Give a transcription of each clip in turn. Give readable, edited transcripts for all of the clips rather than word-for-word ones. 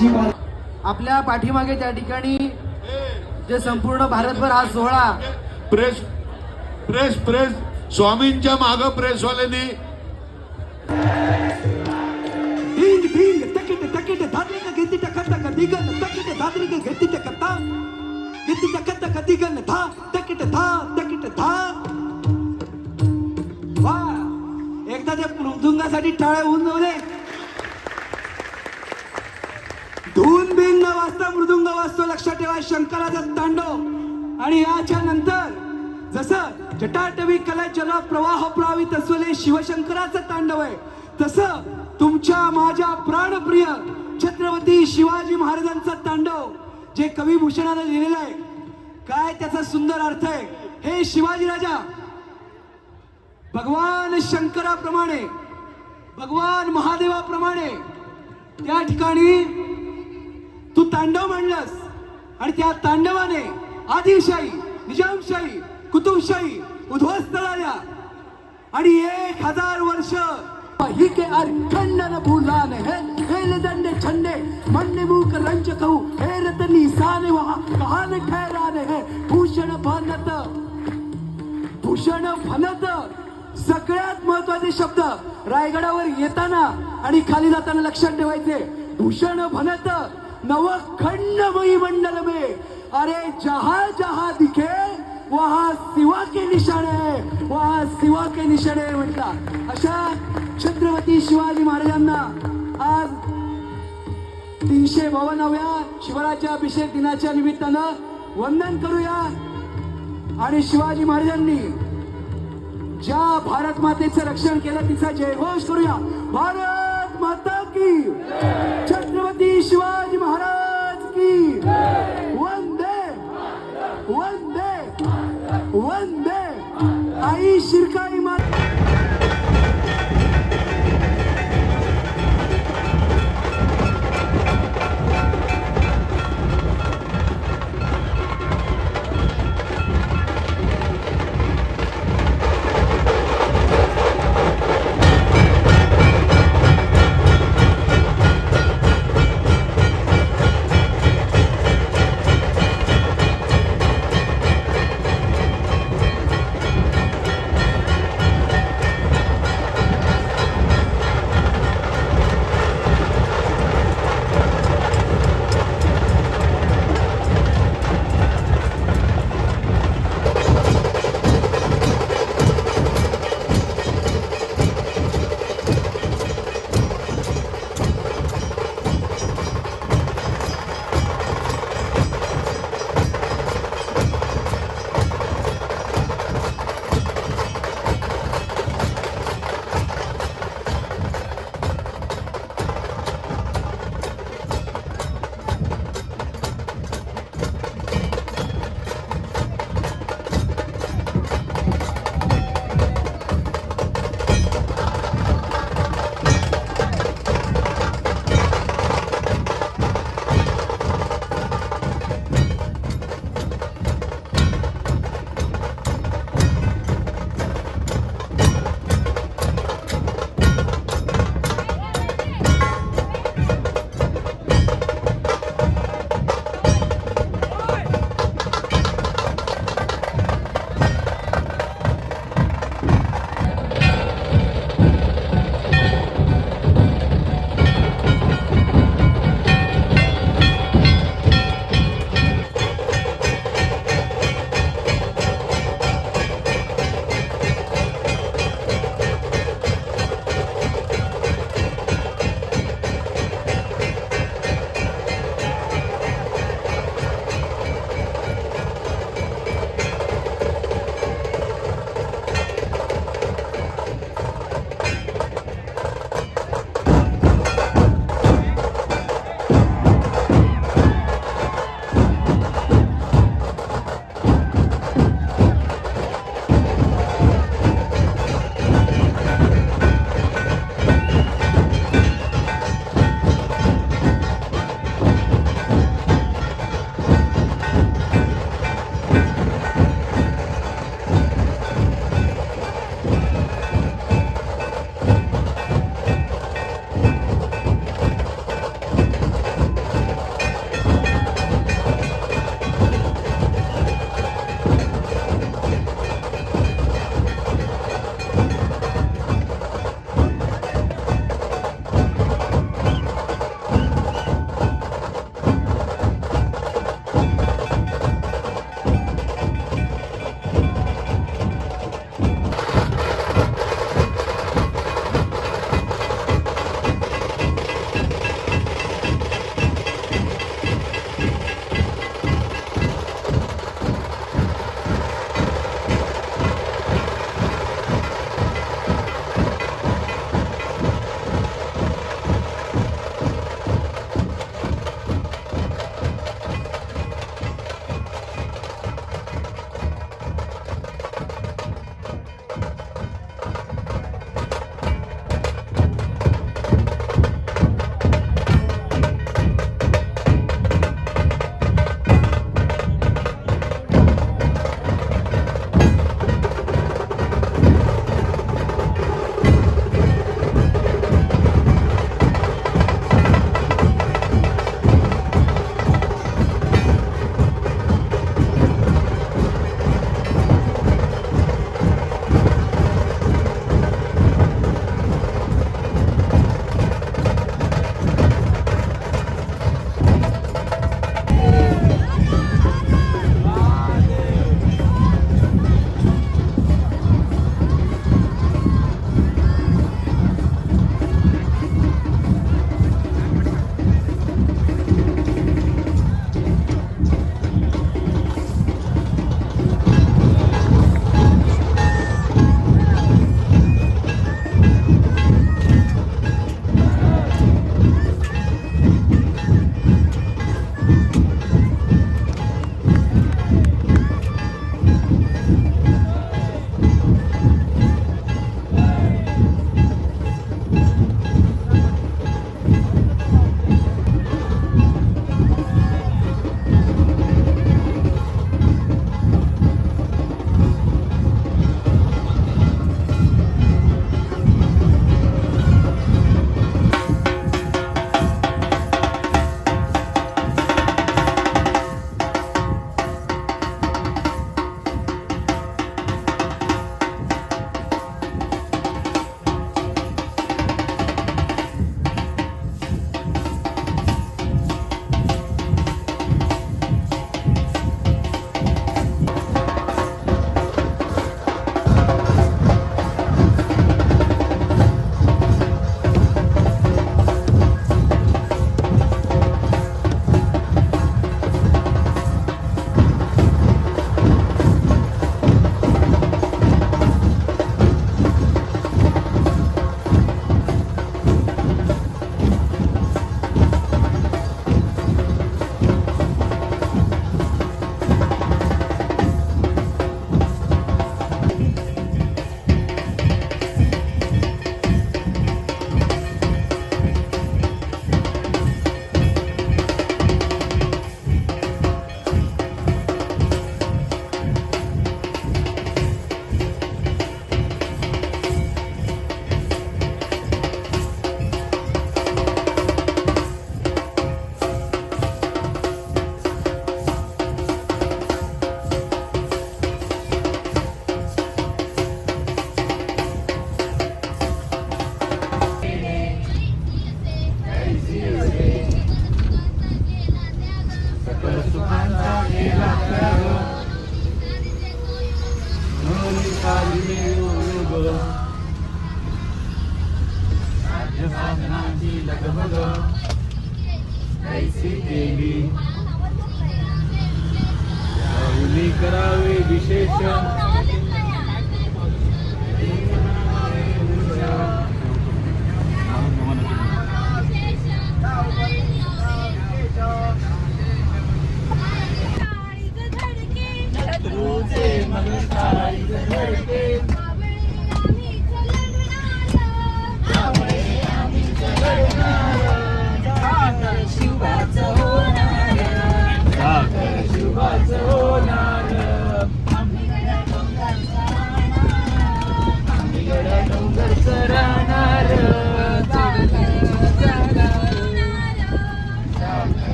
त्यांची आपल्या पाठीमागे त्या ठिकाणी जे संपूर्ण भारतभर हा सोहळा प्रेस प्रेस प्रेस स्वामींच्या माग प्रेसवाल्यांनी ढिंग ढिंग तकिट तकिट धात्रिक घेती टकटक दिगन तकिट धात्रिक घेती टकता घेती टकटक दिगन धा तकिट धा तकिट धा वा एकदा त्या मृदुंगासाठी टाळ्या होऊन जाऊ दे. धून बिन न वाजता मृदुंग वाजतो, लक्षात ठेवा. शंकराचा तांडव आणि याच्या नंतर जसं जटाटवी कला जल प्रवाह प्रवाहित असलेले शिवशंकराचं तांडव आहे, तसं तुमच्या माझ्या प्राणप्रिय छत्रपती शिवाजी महाराजांचं तांडव जे कविभूषणाने लिहिलेलं आहे, काय त्याचा सुंदर अर्थ आहे. हे शिवाजी राजा भगवान शंकराप्रमाणे, भगवान महादेवाप्रमाणे त्या ठिकाणी तू तांडव म्हणलंस आणि त्या तांडवाने आदिलशाही, निजामशाही, कुतुबशाही उद्ध्वस्त झाल्या आणि 1000 वर्ष ही के अखंडन भूलान है हेल दंडे छंडे मंडे मुख रंच कहू हे रतनी साने वहा कहान ठहराने है भूषण भनत, भूषण भनत. सगळ्यात महत्वाचे शब्द रायगडावर येताना आणि खाली जाताना लक्षात ठेवायचे. भूषण भनत नवखंडमयी मंडल में, अरे जहां जहां दिखे वहां शिवा के निशाणे है, वहां शिवा के निशाणे म्हटला. अशा छत्रपती शिवाजी महाराजांना आज 352व्या शिवराज्याभिषेक दिनाच्या निमित्तानं वंदन करूया आणि शिवाजी महाराजांनी ज्या भारत मातेचं रक्षण केलं तिचा जयघोष करूया. भारत माता की, छत्रपती शिवाजी महाराज की. वंदे वंदे वंदे. आई शिरकाई माता.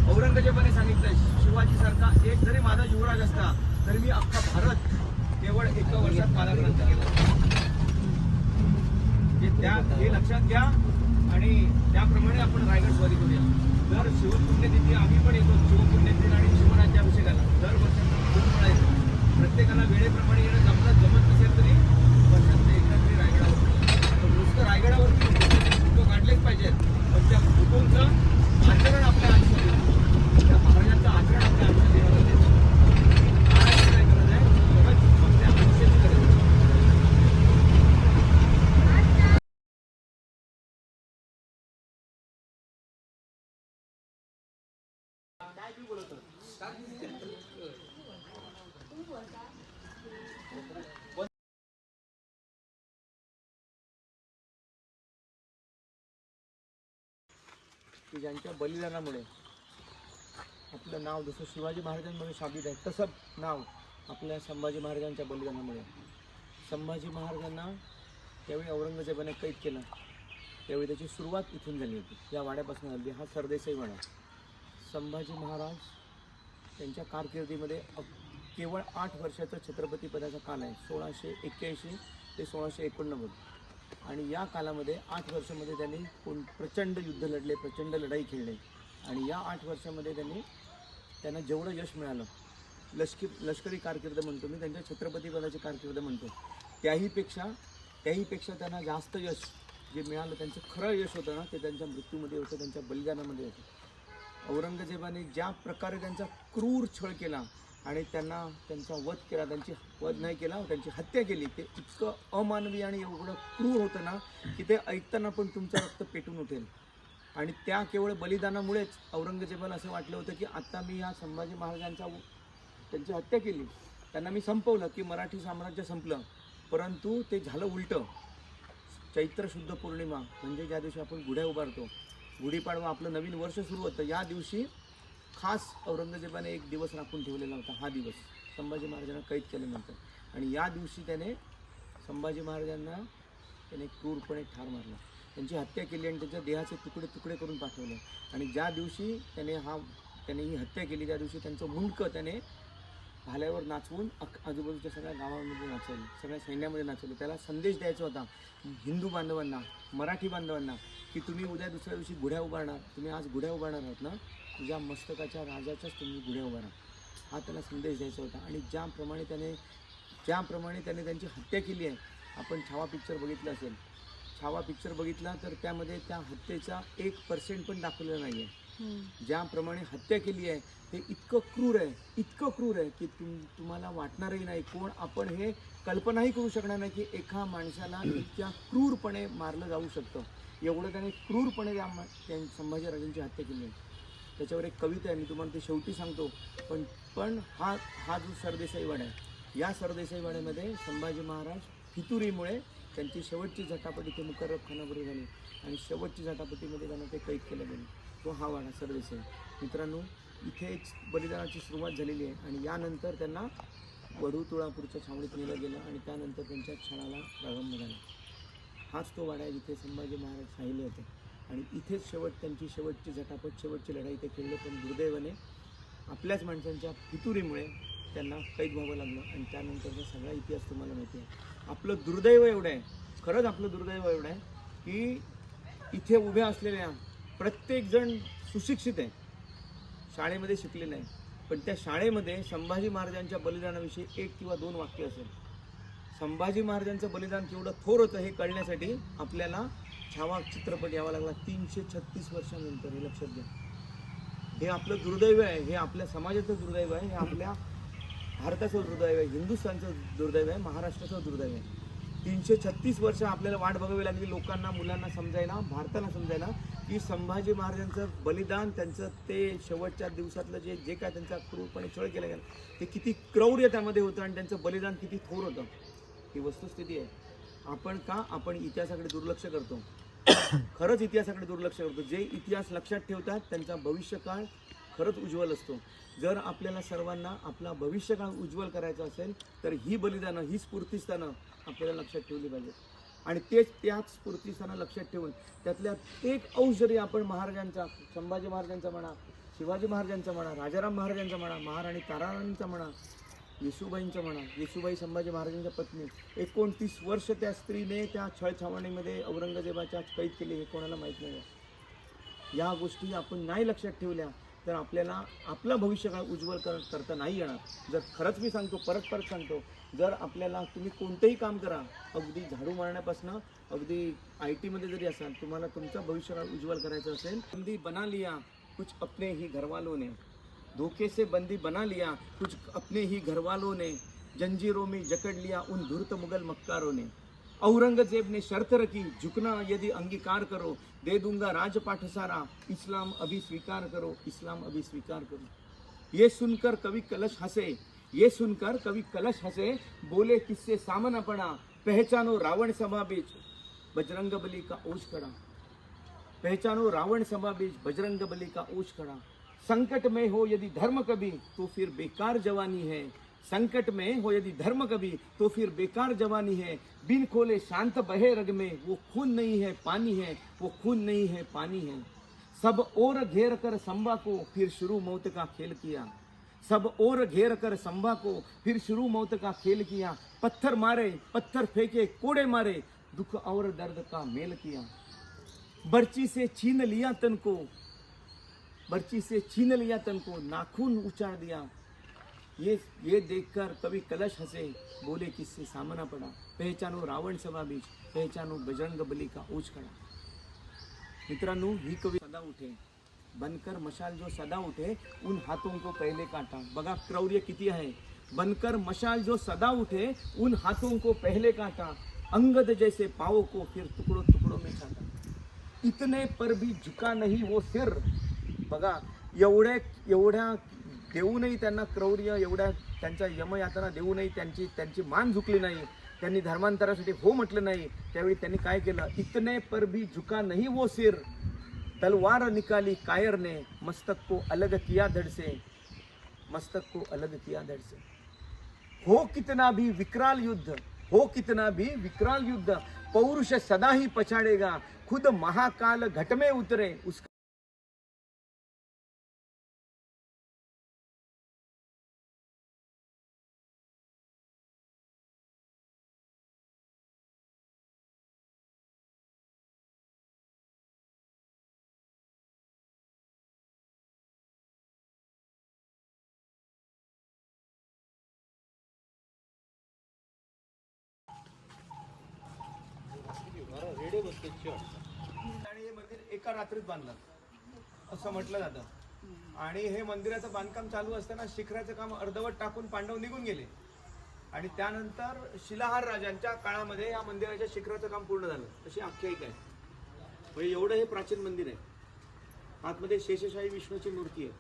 औरंगजेबाने सांगितलं शिवाजी सारखा एक जरी माझा युवराज असता तरी मी अख्खा भारत केवळ एका वर्षात पादाक्रांत केला. हे लक्षात घ्या आणि त्याप्रमाणे आपण रायगड स्वारी करूया. दर शिवपुण्यतिथी आम्ही पण येतो, शिवपुण्यतिथी आणि शिवराज्याभिषेकाला दर वर्षाला प्रत्येकाला वेळेप्रमाणे येणं जमत नसेल तरी वर्षात एकदा तरी रायगडावर नुसतं रायगडावरती फोटो काढलेच पाहिजेत, पण त्या फोटोंचं आचरण आपल्या आयुष्यात येतं, त्या महाराजांचं आचरण आपल्या आयुष्यात येणं गरजेचं आहे. काय गरज आहे? आपल्या आयुष्याची गरज आहे. की ज्यांच्या बलिदानामुळे आपलं नाव जसं शिवाजी महाराजांमुळे साबित आहे तसं नाव आपल्या संभाजी महाराजांच्या बलिदानामुळे. संभाजी महाराजांना त्यावेळी औरंगजेबाने कैद केलं, त्यावेळी त्याची सुरुवात इथून झाली होती, या वाड्यापासून झाली. हा सरदेसाई वाडा. संभाजी महाराज त्यांच्या कारकिर्दीमध्ये केवळ 8 वर्षाचा छत्रपतीपदाचा काल आहे, 1681 ते 1689. आणि या कालामध्ये 8 वर्षामध्ये त्यांनी प्रचंड युद्ध लढले, प्रचंड लढाई खेळले. आणि या 8 वर्षामध्ये त्यांना जेवढं यश मिळालं, लष्करी कारकीर्द म्हणतो मी, त्यांच्या छत्रपतीपदाची कारकीर्द म्हणतो, त्याहीपेक्षा त्यांना जास्त यश जे मिळालं, त्यांचं खरं यश होतं ना, ते त्यांच्या मृत्यूमध्ये होतं, त्यांच्या बलिदानामध्ये होतं. औरंगजेबाने ज्या प्रकारे त्यांचा क्रूर छळ केला आणि त्यांचा वध केला, त्यांची वध नाही केला, त्यांची हत्या केली, ते इतकं अमानवी आणि एवढं क्रूर होतं ना की ते ऐकताना पण तुमचं रक्त पेटून उठेल. आणि त्या केवळ बलिदानामुळेच औरंगजेबाला असं वाटलं होतं की आता मी ह्या संभाजी त्यांची हत्या केली, त्यांना मी संपवलं की मराठी साम्राज्य संपलं. परंतु ते झालं उलटं. चैत्र शुद्ध पौर्णिमा म्हणजे ज्या दिवशी आपण गुढ्या उभारतो, गुढीपाडवा आपलं नवीन वर्ष सुरू होतं, या दिवशी खास औरंगजेबाने एक दिवस राखून ठेवलेला होता. हा दिवस संभाजी महाराजांना कैद केल्यानंतर. आणि या दिवशी त्याने संभाजी महाराजांना क्रूरपणे ठार मारला, त्यांची हत्या केली आणि त्यांच्या देहाचे तुकडे तुकडे करून पाठवले. आणि ज्या दिवशी त्याने ही हत्या केली, त्या दिवशी त्यांचं मुंडकं त्याने भाल्यावर नाचवून आजूबाजूच्या सगळ्या गावांमध्ये नाचवलं, सगळ्या सैन्यामध्ये नाचवलं. त्याला संदेश द्यायचा होता हिंदू बांधवांना, मराठी बांधवांना, की तुम्ही उद्या दुसऱ्या दिवशी गुढ्या उभारणार, तुम्ही आज गुढ्या उभारणार आहात ना, तुझ्या मस्तकाच्या राजाच्याच तुम्ही गुढ्या उभारा, हा त्याला संदेश द्यायचा होता. आणि ज्याप्रमाणे त्याने त्यांची हत्या केली आहे, आपण छावा पिक्चर बघितलं असेल, छावा पिक्चर बघितला तर त्यामध्ये त्या हत्येचा 1% पण दाखवलेला नाही आहे. ज्याप्रमाणे हत्या केली आहे ते इतकं क्रूर आहे की तुम्हाला वाटणारही नाही, कोण आपण हे कल्पनाही करू शकणार नाही की एका माणसाला इतक्या क्रूरपणे मारलं जाऊ शकतं. एवढं त्याने क्रूरपणे त्या संभाजीराजांची हत्या केली आहे. त्याच्यावर एक कविता आहे, मी तुम्हाला ते शेवटी सांगतो. पण हा जो सरदेसाई वाडा आहे, या सरदेसाई वाड्यामध्ये संभाजी महाराज फितुरीमुळे त्यांची शेवटची झटापट इथे मुकर्रब खानाबरोबर झाली आणि शेवटची झटापटीमध्ये त्यांना ते कैद केलं गेलं. तो हा वाडा सरदेसाई. मित्रांनो, इथेच बलिदानाची सुरुवात झालेली आहे आणि यानंतर त्यांना वढू तुळापूरच्या छावणीत नेलं गेलं आणि त्यानंतर त्यांच्या क्षणाला प्रारंभ झाला. हाच तो वाडा आहे जिथे संभाजी महाराज राहिले होते आणि इथेच त्यांची शेवटची झटापट, शेवटची लढाई ते खेळले. पण दुर्दैवाने आपल्याच माणसांच्या फितुरीमुळे त्यांना कैद व्हावं लागलं आणि त्यानंतरचा सगळा इतिहास तुम्हाला माहिती आहे. आपलं दुर्दैव एवढं आहे, खरंच आपलं दुर्दैव एवढं आहे की इथे उभ्या असलेल्या प्रत्येक जण सुशिक्षित आहे, शाळेमध्ये शिकलेला आहे, पण त्या शाळेमध्ये संभाजी महाराजांच्या बलिदानाविषयी 1 किंवा 2 वाक्य असेल. संभाजी महाराजांचं बलिदान केवढं थोर होतं हे कळण्यासाठी आपल्याला छावा चित्रपट यावा लागला 336 वर्षानंतर. हे लक्षात घ्या. हे आपलं दुर्दैव आहे, हे आपल्या समाजाचं दुर्दैव आहे, हे आपल्या भारताचं दुर्दैव आहे, हिंदुस्थानचं दुर्दैव आहे, महाराष्ट्राचं दुर्दैव आहे. 336 वर्ष आपल्याला वाट बघावी लागली लोकांना, मुलांना समजायला, भारताला समजायला की संभाजी महाराजांचं बलिदान, त्यांचं ते शेवटच्या दिवसातलं जे काय त्यांचा क्रूरपणे छळ केला गेला ते किती क्रौर्य त्यामध्ये होतं आणि त्यांचं बलिदान किती थोर होतं. ही वस्तुस्थिती आहे. आपण इतिहासाकडे दुर्लक्ष करतो. खरंच इतिहासाकडे दुर्लक्ष करतो. जे इतिहास लक्षात ठेवतात त्यांचा भविष्यकाळ खरंच उज्ज्वल असतो. जर आपल्याला सर्वांना आपला भविष्यकाळ उज्ज्वल करायचा असेल तर ही बलिदानं, ही स्फूर्तिस्थानं आपल्याला लक्षात ठेवली पाहिजेत. आणि त्याच स्फूर्तिस्थानं लक्षात ठेवून त्यातल्या एक अंश जरी आपण महाराजांचा, संभाजी महाराजांचा म्हणा, शिवाजी महाराजांचा म्हणा, राजाराम महाराजांचा म्हणा, महाराणी ताराराणींचा म्हणा, येसूबाईंचं म्हणा, येसूबाई संभाजी महाराजांच्या पत्नी, 29 वर्ष त्या स्त्रीने त्या छळछावणीमध्ये औरंगजेबाच्या कैद केले हे कोणाला माहीत नाही. या गोष्टी आपण नाही लक्षात ठेवल्या तर आपल्याला आपला भविष्यकाळ उज्ज्वल करता नाही येणार. जर खरंच मी सांगतो, परत सांगतो, जर आपल्याला तुम्ही कोणतंही काम करा, अगदी झाडू मारण्यापासून अगदी IT मध्ये जरी असाल, तुम्हाला तुमचा भविष्यकाळ उज्ज्वल करायचा असेल, बंदी बना लिया कुछ अपने ही घरवालों ने, धोखे से बंदी बना लिया कुछ अपने ही घरवालों ने, जंजीरों में जकड़ लिया उन धूर्त मुगल मक्कारों ने. औरंगजेब ने शर्त रखी, झुकना यदि अंगीकार करो, दे दूंगा राजपाठ सारा, इस्लाम अभी स्वीकार करो, इस्लाम अभी स्वीकार करो. ये सुनकर कवि कलश हंसे, ये सुनकर कवि कलश हंसे, बोले किससे सामना पड़ा, पहचानो रावण सभा बीच बजरंग बली का ओश खड़ा. पहचानो रावण सभा बीच बजरंग बली का ओश खड़ा. संकट में हो यदि धर्म कभी तो फिर बेकार जवानी है, संकट में हो यदि धर्म कभी तो फिर बेकार जवानी है. बिन खोले शांत बहे रग में, वो खून नहीं है पानी है, वो खून नहीं है पानी है. सब और घेर कर संभा को फिर शुरू मौत का खेल किया, सब और घेर कर संभा को फिर शुरू मौत का खेल किया. पत्थर मारे, पत्थर फेंके, कोड़े मारे, दुख और दर्द का मेल किया. बर्ची से छीन लिया तन को, बर्ची से छीन लिया तन को, नाखून उचाड़ दिया. ये देखकर कवि कलश हंसे, बोले किससे सामना पड़ा, पहचानो रावण सभा बीच, पहचानो बजरंग बली का ओज खड़ा. मित्रांनो, ही कवि सदा उठे, बनकर मशाल जो सदा उठे, उन हाथों को पहले काटा. बघा क्रौर्य किती आहे. बनकर मशाल जो सदा उठे, उन हाथों को पहले काटा, अंगद जैसे पावों को फिर टुकड़ों टुकड़ों में छाटा. इतने पर भी झुका नहीं वो सिर. बघा एवढ्या देऊनही त्यांना क्रौर्य, एवढ्या त्यांच्या यमयातना देऊनही त्यांची मान झुकली नाही. त्यांनी धर्मांतरासाठी हो म्हटलं नाही. त्यावेळी त्यांनी काय केलं, इतने पर भी झुका नहीं वो सिर, तलवार निकाली कायर ने, मस्तक को अलग किया धड़ से, मस्तक को अलग किया धड़ से. हो कितना भी विकराल युद्ध, हो कितना भी विकराल युद्ध, पौरुष सदा ही पछाड़ेगा, खुद महाकाल घट में उतरे उसका. आणि हे मंदिर एका रात्रीत बांधलं असं म्हटलं जातं. आणि हे मंदिराचं बांधकाम चालू असताना शिखराचं काम अर्धवट टाकून पांडव निघून गेले. आणि त्यानंतर शिलाहार राजांच्या काळामध्ये या मंदिराच्या शिखराचं काम पूर्ण झालं, अशी आख्यायिका आहे. म्हणजे एवढं हे प्राचीन मंदिर आहे. आतमध्ये शेषशाही विष्णूची मूर्ती आहे.